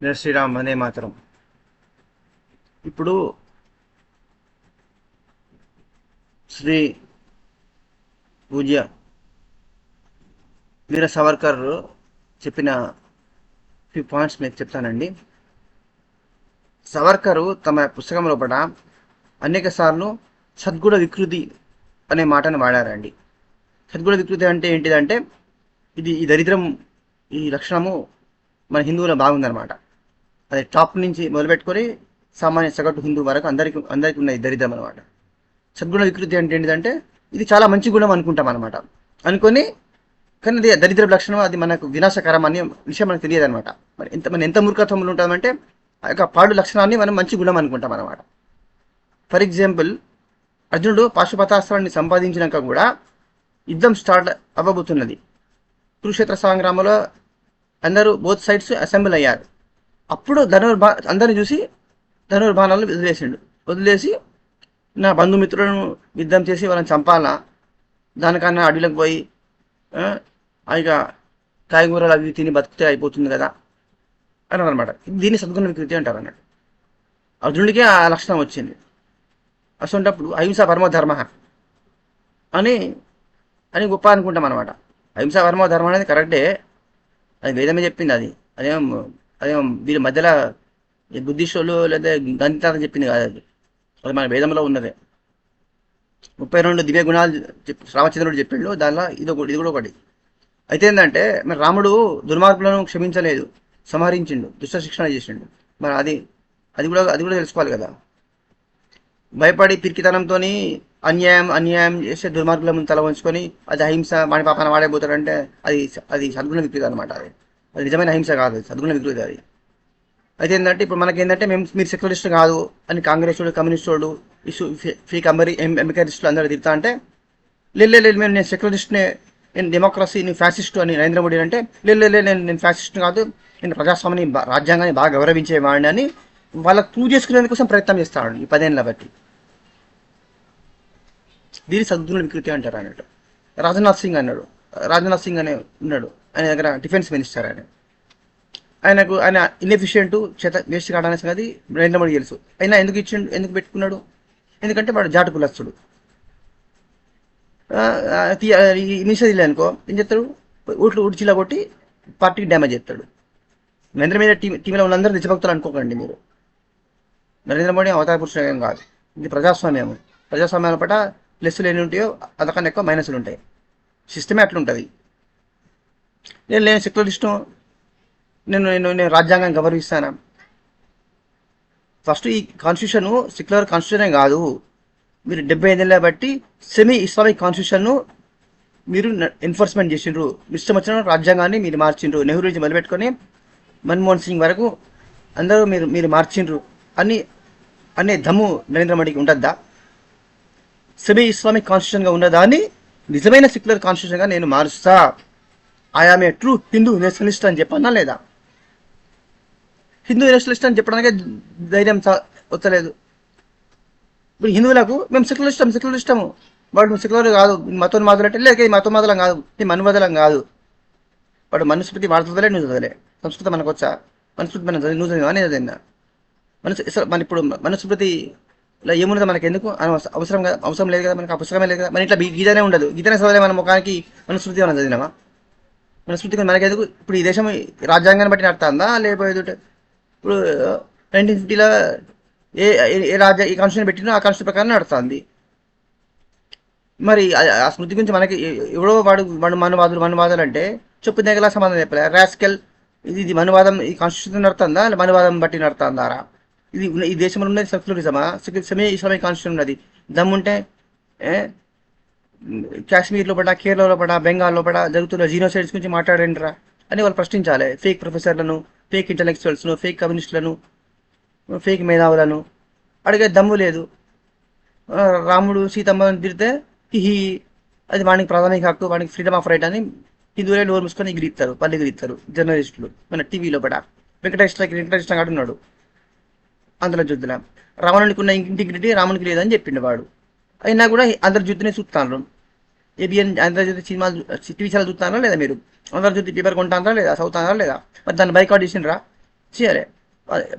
జై శ్రీరామ్ అనే మాత్రం. ఇప్పుడు శ్రీ పూజ్య వీర సావర్కర్ చెప్పిన ఫ్యూ పాయింట్స్ మీకు చెప్తానండి. సావర్కర్ తమ పుస్తకంలో పడ అనేక సార్లు సద్గుణ వికృతి అనే మాటను వాడారండి. సద్గుణ వికృతి అంటే ఏంటిదంటే ఈ దరిద్రం, ఈ లక్షణము మన హిందువులో బాగుందన్నమాట. అది టాప్ నుంచి మొదలుపెట్టుకొని సామాన్య సగటు హిందూ వరకు అందరికి ఉన్న దరిద్రం అనమాట. సద్గుణ వికృతి అంటే ఏంటిదంటే ఇది చాలా మంచి గుణం అనుకుంటాం అనమాట. అనుకొని కానీ అది దరిద్ర లక్షణం, అది మనకు వినాశకరం అనే విషయం మనకు తెలియదు అనమాట. మనం ఎంత మూర్ఖత్వంలో ఉంటామంటే ఆ యొక్క పాడు లక్షణాన్ని మనం మంచి గుణం అనుకుంటాం అనమాట. ఫర్ ఎగ్జాంపుల్, అర్జునుడు పాశుపతాస్త్రాన్ని సంపాదించినాక కూడా యుద్ధం స్టార్ట్ అవ్వబోతున్నది. కురుక్షేత్ర సంగ్రామంలో అందరూ బోత్ సైడ్స్ అసెంబ్ల్ అయ్యారు. అప్పుడు అందరిని చూసి ధనుర్బాణాలను వదిలేసి నా బంధుమిత్రులను యుద్ధం చేసి వాళ్ళని చంపాలా, దానికన్నా అడవిలోకి పోయి ఇక కాయగూరలు అవి తిని బతికితే అయిపోతుంది కదా అని అనమాట. దీన్ని సద్గుణ వికృతి అంటారు అన్నట్టు. అర్జునుడికే ఆ లక్షణం వచ్చింది. అసలుంటప్పుడు అహింస పరమో ధర్మ అని గొప్ప అనుకుంటాం అనమాట. అహింస పరమో ధర్మ అనేది కరెక్టే, అది వేదమే చెప్పింది. అదేం వీరి మధ్యలో బుద్ధిస్టులు లేదా గణితాలు చెప్పింది కాదు. అది మన వేదంలో ఉన్నదే. 32 దివ్య గుణాలు రామచంద్రుడు చెప్పిండు, దానిలో ఇది కూడా ఒకటి. అయితే ఏంటంటే మరి రాముడు దుర్మార్గులను క్షమించలేదు, సంహరించిండు, దుష్ట శిక్షణ చేసిండు. మరి అది కూడా తెలుసుకోవాలి కదా. భయపడి పిరికితనంతో అన్యాయం చేసే దుర్మార్గుల ముందు తల వంచుకొని అది అహింస పాపన వాడైపోతాడంటే అది సద్గుణ వికృతి అనమాట. అది నిజమైన అహింస కాదు, సద్గుణ వికృతి అది. అయితే ఏంటంటే ఇప్పుడు మనకేంటంటే మీరు సెక్యులరిస్ట్ కాదు అని కాంగ్రెస్ వాడు, కమ్యూనిస్ట్ వాడు, ఫేక్ ఎంబికరిస్టులు అందరూ తిడతా అంటే లేదు నేను సెక్యులరిస్ట్నే, నేను డెమోక్రసీ, నేను ఫ్యాసిస్టు అని నరేంద్ర మోడీ అంటే లేదు నేను ఫ్యాసిస్ట్ కాదు, నేను ప్రజాస్వామ్యాన్ని రాజ్యాంగాన్ని బాగా గౌరవించేవాడిని అని వాళ్ళకు ప్రూవ్ చేసుకునేందుకోసం ప్రయత్నం చేస్తాడు ఈ 10 ఏళ్ళ బట్టి. దీని సద్గుణ వికృతి అంటారు అన్నట్టు. రాజ్నాథ్ సింగ్ అనే ఉన్నాడు, ఆయన దగ్గర డిఫెన్స్ మినిస్టర్. ఆయన ఇన్ఎఫిషియెంట్, వేస్ట్ కావడానికి సంగతి నరేంద్ర మోడీ తెలుసు. అయినా ఎందుకు పెట్టుకున్నాడు? ఎందుకంటే వాడు జాటు కులస్తుడు. మినిస్టర్ అనుకో ఏం చేస్తాడు? ఊడ్చిలా కొట్టి పార్టీకి డ్యామేజ్ చేస్తాడు. నరేంద్ర మోడీ టీంలో ఉన్నందరూ నిజభక్తులు అనుకోకండి మీరు. నరేంద్ర మోడీ అవతార పురుషుడు కాదు, ఇది ప్రజాస్వామ్యం పట్ల ప్లస్లు ఎన్ని ఉంటాయో అంతకన్నా ఎక్కువ మైనస్లు ఉంటాయి. సిస్టమే అట్లుంటుంది. నేను సెక్యులరిస్టు, నేను రాజ్యాంగాన్ని గౌరవిస్తాను. ఫస్ట్ ఈ కాన్స్టిట్యూషన్ సెక్యులర్ కాన్స్టిట్యూషన్ కాదు. మీరు 75 ఏళ్ళ బట్టి సెమీ ఇస్లామిక్ కాన్స్టిట్యూషన్ను మీరు ఎన్ఫోర్స్మెంట్ చేసిండ్రు. ఇష్టం వచ్చిన రాజ్యాంగాన్ని మీరు మార్చిండ్రు. నెహ్రూ నుంచి మొదలుపెట్టుకొని మన్మోహన్ సింగ్ వరకు అందరూ మీరు మార్చిండ్రు అనే దమ్ము నరేంద్ర మోడీకి ఉంటుందా? సెమీ ఇస్లామిక్ కాన్స్టిట్యూషన్గా ఉన్నదాన్ని నిజమైన సెక్యులర్ కాన్స్టిట్యూషన్గా నేను మారుస్తా, I am a true Hindu nationalist అని చెప్పన్నా లేదా? హిందూ నేషనలిస్ట్ అని చెప్పడానికే ధైర్యం వచ్చలేదు. ఇప్పుడు హిందువులకు మేము సెక్యులరిస్టము, వాడు సెక్యులర్ కాదు, మతోన్మాదులు అంటే లేక మతోన్మాదులం కాదు, ఈ మనువాదలం కాదు. వాడు మనుస్మృతి వాడుతుందలే, నువ్వు చదవలే. సంస్కృతం మనకు వచ్చా? మనుస్మృతి మనం నువ్వు చదివా? నేను చదివినా. మన ఇప్పుడు మనుస్మృతిలో ఏమున్నదో మనకి ఎందుకు అవసరం లేదు కదా, మనకు ఆ పుస్తకమే లేదు కదా. మన ఇట్లా గీతనే ఉండదు, గీతనే చదవలే. మన ముఖానికి మనుస్మృతి మనం చదివినామా? మనుస్మృతి మనకెందుకు? ఇప్పుడు ఈ దేశం రాజ్యాంగాన్ని బట్టి నడుతుందా, లేకపోతే ఇప్పుడు 1950లో ఈ కాన్స్టిట్యూషన్ పెట్టినా ఆ కాన్స్టిట్యూషన్ ప్రకారం నడుస్తుంది. మరి ఆ స్మృతి గురించి మనకి ఎవడో వాడు మనువాదులు అంటే చెప్పు దగ్గర సమాధానం చెప్పలే. రాస్కెల్, ఇది మనువాదం ఈ కాన్స్టిట్యూషన్ నడుతుందా, మనువాదం బట్టి నడుతుందారా? ఈ దేశంలో ఉన్నది సెక్యులరిజమా? సెమీ ఇస్లామిక్ కాన్స్టిట్యూషన్ ఉన్నది. దమ్ముంటే కాశ్మీర్లో పడ, కేరళలో పడ, బెంగాల్లో పడ జరుగుతున్న జీనోసైడ్స్ గురించి మాట్లాడండిరా అని వాళ్ళు ప్రశ్నించాలి. ఫేక్ ప్రొఫెసర్లను, ఫేక్ ఇంటలెక్చువల్స్ను, ఫేక్ కమ్యూనిస్టులను, ఫేక్ మేధావులను అడిగే దమ్ము లేదు. రాముడు సీతమ్మని తిడితే అది వానికి ప్రాథమిక హక్కు, వానికి ఫ్రీడమ్ ఆఫ్ రైట్ అని హిందువులే నోరు మూసుకొని పల్లి ఎగిరిస్తారు జర్నలిస్టులు. మన టీవీలో పడ వెంకటేశ్వర ఉన్నాడు ఆంధ్రజ్యోతిలో. రావణునికి ఉన్న ఇంటిగ్రిటీ రామునికి లేదని చెప్పిండు వాడు. అయినా కూడా ఆంధ్రజ్యోతిని చూస్తాను. ఏబిఎన్ ఆంధ్రజ్యోతి సినిమాలు టీవీ చూస్తారా లేదా? మీరు ఆంధ్రజ్యోతి పేపర్ కొంటారా లేదా? చదువుతారా లేదా? మరి దాన్ని బైకాట్ చేసిండ్రా? చేయాలి.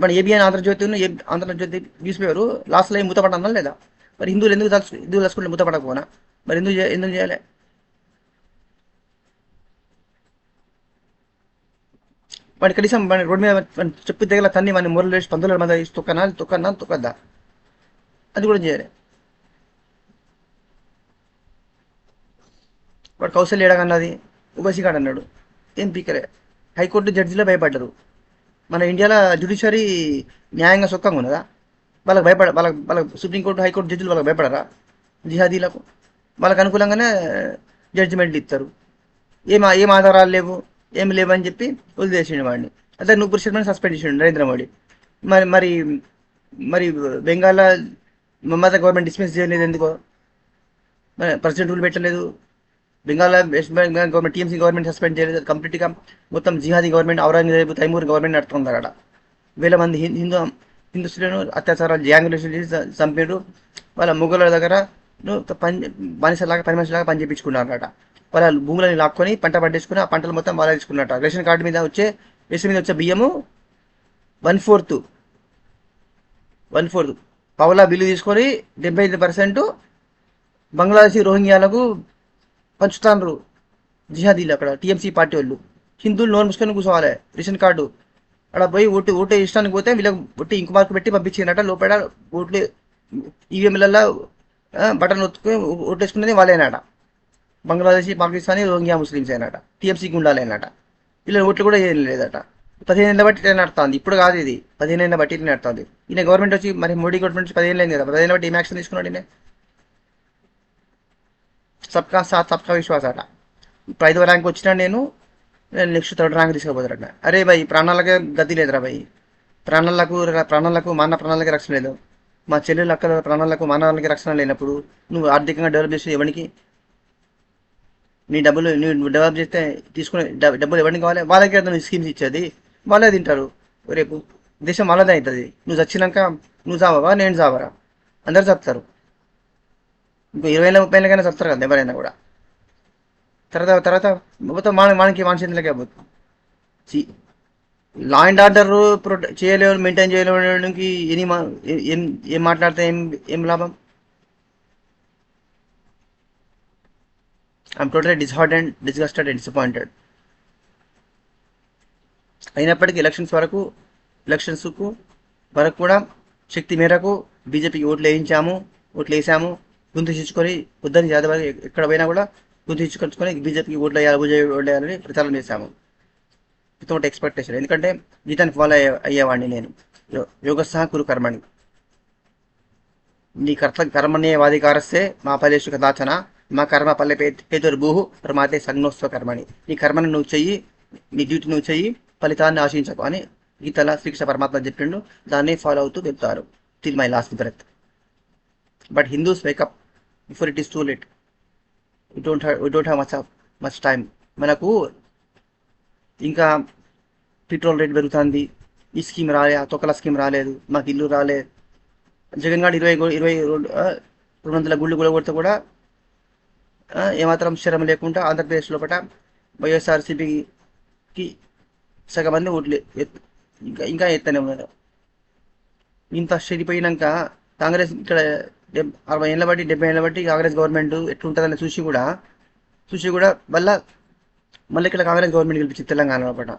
మన ABN Andhrajyothi Andhrajyothi news paper లాస్ట్లో ఏం మూతపడన్నా లేదా? మరి హిందువులు హిందువులు తలుచుకుంటే మూతపడకపోనా? మరి ఎందుకు చేయాలి? వాడి కనీసం మన రోడ్డు మీద చెప్పి దగ్గర తన్ని మన మూరలు వేసి పందుల మీద వేసి తొక్కద్దా? అది కూడా చేయాలి. వాడు కౌశల్య ఏడగన్నది, ఉబసిగాడు అన్నాడు, ఏం పీకలే. హైకోర్టు జడ్జిలో భయపడ్డారు. మన ఇండియాలో జ్యుడిషియరీ న్యాయంగా సొక్కంగా ఉన్నదా? వాళ్ళకి సుప్రీంకోర్టు హైకోర్టు జడ్జిలు వాళ్ళకి భయపడరా? జిహాదీలకు వాళ్ళకి అనుకూలంగానే జడ్జిమెంట్లు ఇస్తారు. ఏం ఆధారాలు లేవు, ఏమి లేవు అని చెప్పి వదిలేసిండు వాడిని. అదే నువ్వు పురుషులను సస్పెండ్ చేసిండు నరేంద్ర మోడీ. మరి మరి మరి బెంగాల్లో మమతా గవర్నమెంట్ డిస్మిస్ చేయలేదు ఎందుకో? ప్రెసిడెంట్ రూల్ పెట్టలేదు. Bengal government TMC government suspend చేయలేదు. కంప్లీట్గా మొత్తం జిహాదీ గవర్నమెంట్, ఔరంగజేబ్ తైమూర్ గవర్నమెంట్ నడుపుతున్నారు అక్కడ. వేల మంది హిందుస్థులను అత్యాచారాలు జాంగులేషన్ చేసి చంపారు. వాళ్ళ ముగ్గుల దగ్గర బానిసలాగా పని మనిషిలాగా పని చేయించుకున్నారట. వాళ్ళ భూములని లాక్కొని పంట పండించుకుని ఆ పంటలు మొత్తం వాళ్ళ తీసుకున్నట్ట. రేషన్ కార్డు మీద వచ్చే బియ్యము 1/4 పావులా బిల్లు తీసుకొని 75% బంగ్లాదేశీ రోహింగ్యాలకు పంచుతాండ్రు జిహాదీలు. అక్కడ టీఎంసీ పార్టీ వాళ్ళు హిందువులు నోరు మూసుకొని కూర్చోవాలి. రేషన్ కార్డు అక్కడ పోయి ఓటు ఇష్టానికి పోతే వీళ్ళకి ఒట్టి ఇంకు మార్కు పెట్టి పంపించినట్ట. లోపల ఓట్లు ఈవీఎంలలో బటన్ ఒత్తుకుని ఓటు వేసుకునేది వాళ్ళేనాట. బంగ్లాదేశీ, పాకిస్తానీ, రోహింగ్యా ముస్లిమ్స్ అయినట. టీఎంసీకి ఉండాలన్నట. వీళ్ళ ఓట్లు కూడా ఏం లేదట. 15 ఏళ్ళ బట్టి ఇట్లా నడుతుంది. ఇప్పుడు కాదు ఇది, 15 ఏళ్ళ బట్టి ఇట్లా నడుతుంది. ఈయన గవర్నమెంట్ వచ్చి మరి మోడీ గవర్నమెంట్ వచ్చి 15 ఏళ్ళు కదా. 15 ఏళ్ళ బట్టి ఏం యాక్షన్ తీసుకున్నాడు ఈయన? సబ్కా సాత్ సబ్కా విశ్వాస్ అట. ఇప్పుడు 5వ ర్యాంక్ వచ్చినా నేను నెక్స్ట్ 3rd ర్యాంక్ తీసుకోబోతారట. అరే భయ్, ప్రాణాలకే గతి లేదురా భయ్. ప్రాణాలకు మానవ ప్రాణాలకి రక్షణ లేదు. మా చెల్లెలు అక్కల ప్రాణాలకు మానవాళ్ళకి రక్షణ లేనప్పుడు నువ్వు ఆర్థికంగా డెవలప్ చేసి ఎవరికి నువ్వు డెవలప్ చేస్తే తీసుకునే డబ్బులు ఎవరికి కావాలి? వాళ్ళకే నువ్వు స్కీమ్స్ ఇచ్చేది. వాళ్ళే తింటారు. రేపు దేశం వాళ్ళదే అవుతుంది. నువ్వు చచ్చినాక నువ్వు చావవా, నేను చావరా? అందరు చస్తారు. ఇంకో 20 ఏళ్ళ 30 ఏళ్ళకైనా చస్తారు కదా ఎవరైనా కూడా. తర్వాత మొత్తం మనకి చేతులకే పోతుంది. లా అండ్ ఆర్డర్ చేయలేవు, మెయింటైన్ చేయలేనికి ఏం మాట్లాడితే ఏం లాభం? I'm totally disheartened, disgusted and disappointed. అయినప్పటికీ ఎలక్షన్స్కు వరకు కూడా శక్తి మేరకు బీజేపీకి ఓట్లు వేసాము. గుంతు తెచ్చుకొని ఉద్దరి యాదవ్ ఎక్కడ పోయినా కూడా గుంతు తెచ్చుకొచ్చుకొని బీజేపీకి ఓట్లు వేయాలని ప్రచారం చేశాము. Without expectation. ఎందుకంటే గీతాన్ని ఫాలో అయ్యేవాడిని నేను. యోగస్సహ కురు కర్మణి. నీ కర్మణ్యేవాధికారస్తే మా ఫలేషు కదాచన మా కర్మ పల్లె పేతుర్భూహు ప్రమాతే సంజ్ఞోత్సవ కర్మని. నీ కర్మను నువ్వు చెయ్యి, నీ డ్యూటీ నువ్వు చెయ్యి, ఫలితాన్ని ఆశించకు అని గీతల శ్రీకృష్ణ పరమాత్మ చెప్పిండు. దాన్ని ఫాలో అవుతూ వెళ్తారు till my last breath. But Hindus wake up before it is too late. We don't have much time. మనకు ఇంకా పెట్రోల్ రేట్ పెరుగుతుంది, ఈ స్కీమ్ రాలే, ఆ తొక్కల స్కీమ్ రాలేదు, మాకు ఇల్లు రాలే. జగన్ గారు 200 గుళ్ళు కూడా కొడితే కూడా ఏమాత్రం శ్రమ లేకుండా ఆంధ్రప్రదేశ్ లోపల వైఎస్ఆర్సీపీకి సగం మంది ఓట్లు ఇంకా ఎత్తనే ఉన్నారు. ఇంత చెడిపోయినాక కాంగ్రెస్ ఇక్కడ 60 ఏళ్ళ బట్టి 70 ఏళ్ళ బట్టి కాంగ్రెస్ గవర్నమెంట్ ఎట్లుంటుందని చూసి కూడా మళ్ళీ ఇక్కడ కాంగ్రెస్ గవర్నమెంట్ గెలిపించింది తెలంగాణ లోపల.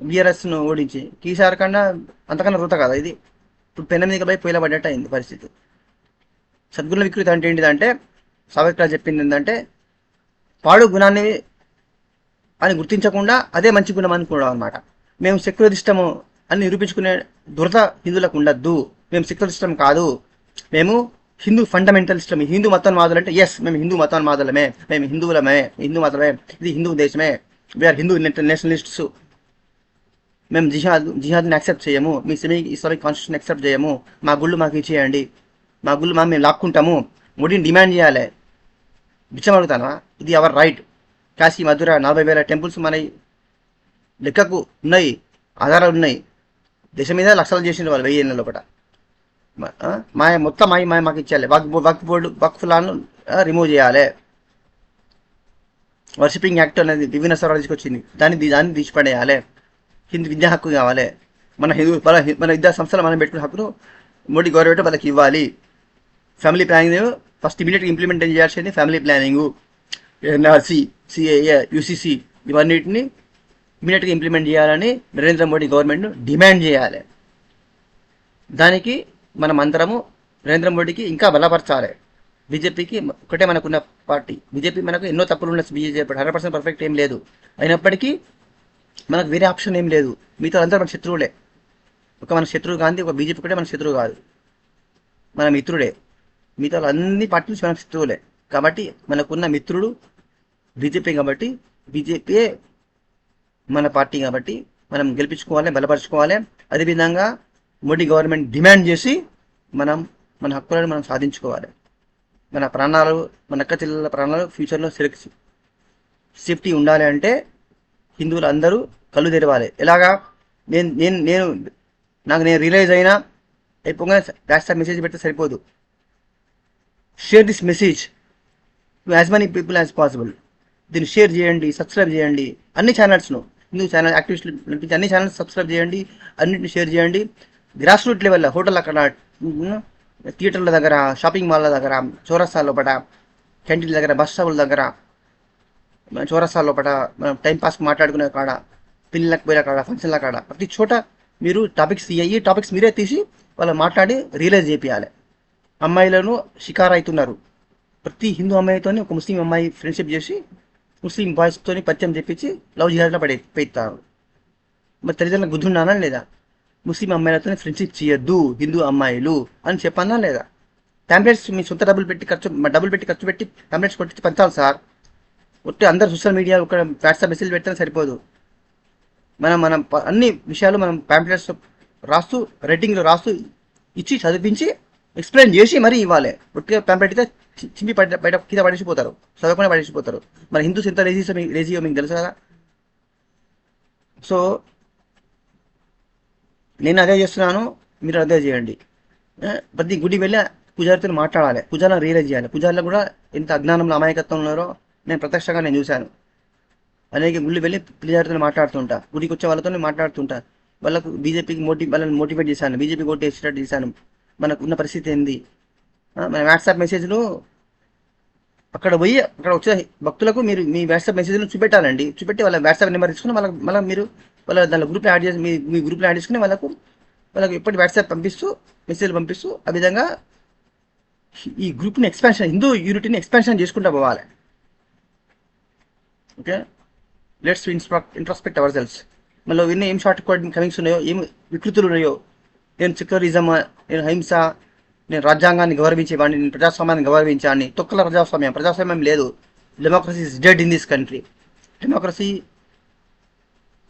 బీఆర్ఎస్ను ఓడించి ఈసారి కన్నా అంతకన్నా వృత కదా ఇది. ఇప్పుడు పెన్న మీద పోయి పొయ్యిల పడ్డట్టు అయింది పరిస్థితి. సద్గుణ వికృతి అంటే ఏంటిదంటే, సావిత్రి చెప్పింది ఏంటంటే, పాడు గుణాన్ని అని గుర్తించకుండా అదే మంచి గుణం అనుకోవడం అనమాట. మేము సెక్యులరిస్టము అని నిరూపించుకునే దురద హిందువులకు ఉండద్దు. మేము సెక్యులరిస్టం కాదు, మేము హిందూ ఫండమెంటలిస్టం. హిందూ మతోన్మాదులు అంటే ఎస్, మేము హిందూ మతోన్మాదులమే, మేము హిందువులమే, హిందూ మతమే, ఇది హిందూ దేశమే, వీఆర్ హిందూ నేషనలిస్ట్స్. మేము జిహాద్ని యాక్సెప్ట్ చేయము, మీ ఇస్లామిక్ కాన్స్టిట్యూషన్ యాక్సెప్ట్ చేయము, మా గుళ్ళు మాకు ఇచ్చేయండి, మా గుళ్ళు మేము లాక్కుంటాము, మోడీని డిమాండ్ చేయాలి. బిచ్చం అడుగుతానా? ఇది అవర్ రైట్. కాశీ, మధుర 40,000 టెంపుల్స్ మన లెక్కకు ఉన్నాయి, ఆధారాలు ఉన్నాయి. దేశం మీద లక్షలు చేసిన వాళ్ళు 1000 ఏళ్ళ లోపల. మొత్తం మాకు ఇచ్చేయాలి. వక్ఫ్ లాను రిమూవ్ చేయాలి. వర్షిపింగ్ యాక్ట్ అనేది విభిన్న సవరణ తీసుకొచ్చింది, దాన్ని తీసిపడేయాలి. హిందూ విద్యా హక్కు కావాలి. మన విద్యా సంస్థలు మనం పెట్టుకునే హక్కును మోడీ గవర్నమెంట్ వాళ్ళకి ఇవ్వాలి. ఫ్యామిలీ ప్లానింగ్ ఫస్ట్ ఇమీడియట్గా ఇంప్లిమెంట్ చేయాల్సింది family planning, NRC, CAA, UCC ఇవన్నిటిని ఇమీడియట్గా ఇంప్లిమెంట్ చేయాలని నరేంద్ర మోడీ గవర్నమెంట్ను డిమాండ్ చేయాలి. దానికి మనం అందరము నరేంద్ర మోడీకి ఇంకా బలపరచాలి. బీజేపీకి ఒకటే మనకున్న పార్టీ. బీజేపీ మనకు ఎన్నో తప్పులు ఉన్న బీజేపీ 100% పర్ఫెక్ట్ ఏం లేదు. అయినప్పటికీ మనకు వేరే ఆప్షన్ ఏం లేదు. మిగతా అందరూ మన శత్రువులే. ఒక మన శత్రువు గాంధీ, ఒక బీజేపీ ఒకటే మన శత్రువు కాదు, మన మిత్రుడే. మిగతా అన్ని పార్టీలు మన శత్రువులే. కాబట్టి మనకున్న మిత్రుడు బీజేపీ. కాబట్టి బీజేపీయే మన పార్టీ. కాబట్టి మనం గెలిపించుకోవాలి, బలపరుచుకోవాలి. అదేవిధంగా మోడీ గవర్నమెంట్ డిమాండ్ చేసి మన హక్కులను మనం సాధించుకోవాలి. మన ప్రాణాలు, మన అక్క చెల్లెల ప్రాణాలు ఫ్యూచర్లో సేఫ్టీ ఉండాలి అంటే హిందువులు అందరూ కళ్ళు తెరవాలి. ఎలాగా నేను రియలైజ్ అయినా అయిపోగానే వాట్సాప్ మెసేజ్ పెడితే సరిపోదు. Share this message to as many people as possible. దీన్ని షేర్ చేయండి, సబ్స్క్రైబ్ చేయండి. అన్ని ఛానల్స్ను, హిందూ ఛానల్ యాక్టివిస్టులు నడిపించి అన్ని ఛానల్స్ సబ్స్క్రైబ్ చేయండి, అన్నింటిని షేర్ చేయండి. గ్రాస్ రూట్ లెవెల్లో హోటల్ అక్కడ, థియేటర్ల దగ్గర, షాపింగ్ మాల్ల దగ్గర, చౌరస్తా లోపల, క్యాంటీన్ల దగ్గర, బస్ స్టాపుల దగ్గర, చౌరస్తా లోపల, మనం టైంపాస్కి మాట్లాడుకునే కాడ, పిల్లలకు పోయే కాడ, ఫంక్షన్ల కాడ, ప్రతి చోట మీరు టాపిక్స్ మీరే తీసి వాళ్ళు మాట్లాడి రియలైజ్ చేయాలి. అమ్మాయిలను షికారు అవుతున్నారు. ప్రతి హిందూ అమ్మాయితో ఒక ముస్లిం అమ్మాయి ఫ్రెండ్షిప్ చేసి ముస్లిం బాయ్స్తో పరిచయం చెప్పించి లవ్ జిహాద్లో పెడతారు. మరి తల్లిదండ్రులకు బుద్ధి ఉన్నానా లేదా? ముస్లిం అమ్మాయిలతో ఫ్రెండ్షిప్ చేయొద్దు హిందూ అమ్మాయిలు అని చెప్పన్నా లేదా? ప్యాంప్లెట్స్ మీ సొంత డబ్బులు పెట్టి ఖర్చు పెట్టి ప్యాంప్లెట్స్ కొట్టి పంచాలి సార్. ఒట్టి అందరు సోషల్ మీడియా ఒక వాట్సాప్ మెసేజ్ పెడితే సరిపోదు. మనం అన్ని విషయాలు మనం ప్యాంప్లెట్స్ రాస్తూ, రైటింగ్లో రాస్తూ ఇచ్చి చదివించి ఎక్స్ప్లెయిన్ చేసి మరీ ఇవ్వాలి. ఒట్టిగా ప్యాంప్లెట్ అయితే చింపి బయట కింద పడేసిపోతారు, చదవకుండా పడేసిపోతారు. మన హిందూస్ ఎంత రేజీయో మీకు తెలుసు కదా. సో నేను అదే చేస్తున్నాను, మీరు అదే చేయండి. ప్రతి గుడి వెళ్ళి పూజారితో మాట్లాడాలి, పూజాలను రియలైజ్ చేయాలి. పూజారులు కూడా ఎంత అజ్ఞానంలో, అమాయకత్వం ఉన్నారో నేను ప్రత్యక్షంగా నేను చూశాను. అనేక గుళ్ళు వెళ్ళి పూజారితో మాట్లాడుతుంటా, గుడికి వచ్చే వాళ్ళతో మాట్లాడుతుంటా. వాళ్ళకు బీజేపీకి వాళ్ళని మోటివేట్ చేశాను, బీజేపీ ఓటు వేసేటట్టు చేశాను. మనకు ఉన్న పరిస్థితి ఏంది? మన వాట్సాప్ మెసేజ్లు అక్కడ వచ్చే భక్తులకు మీరు మీ వాట్సాప్ మెసేజ్లు చూపెట్టాలండి. చూపెట్టి వాళ్ళ వాట్సాప్ నెంబర్ తీసుకుని మళ్ళీ మీరు వాళ్ళ దానిలో గ్రూప్లో యాడ్ చేసి మీ గ్రూప్లో యాడ్ చేసుకుని వాళ్ళకు ఎప్పటి వాట్సాప్ పంపిస్తూ, మెసేజ్లు పంపిస్తూ, ఆ విధంగా ఈ గ్రూప్ని ఎక్స్పాన్షన్, హిందూ యూనిటీని ఎక్స్పాన్షన్ చేసుకుంటూ పోవాలి. Okay, let's introspect ourselves. మళ్ళీ విన్న ఏం షార్ట్ కమింగ్స్ ఉన్నాయో, ఏం వికృతులు ఉన్నాయో, నేను సెక్యులరిజం, నేను హింస, నేను రాజ్యాంగాన్ని గౌరవించేవాడిని, నేను ప్రజాస్వామ్యాన్ని గౌరవించాన్ని. తొక్కల ప్రజాస్వామ్యం లేదు. Democracy is dead in this country. Democracy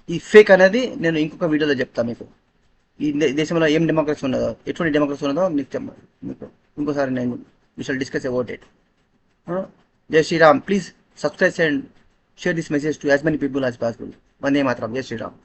ఈ ఫేక్ అనేది నేను ఇంకొక వీడియోలో చెప్తాను మీకు. ఈ దేశంలో ఏం డెమోక్రసీ ఉన్నదో, ఎటువంటి డెమోక్రసీ ఉన్నదో మీకు ఇంకోసారి నేను we shall discuss about it. జై Shriram. Please subscribe and share this message to as many people as possible. వందే మాతరం. జై శ్రీరామ్.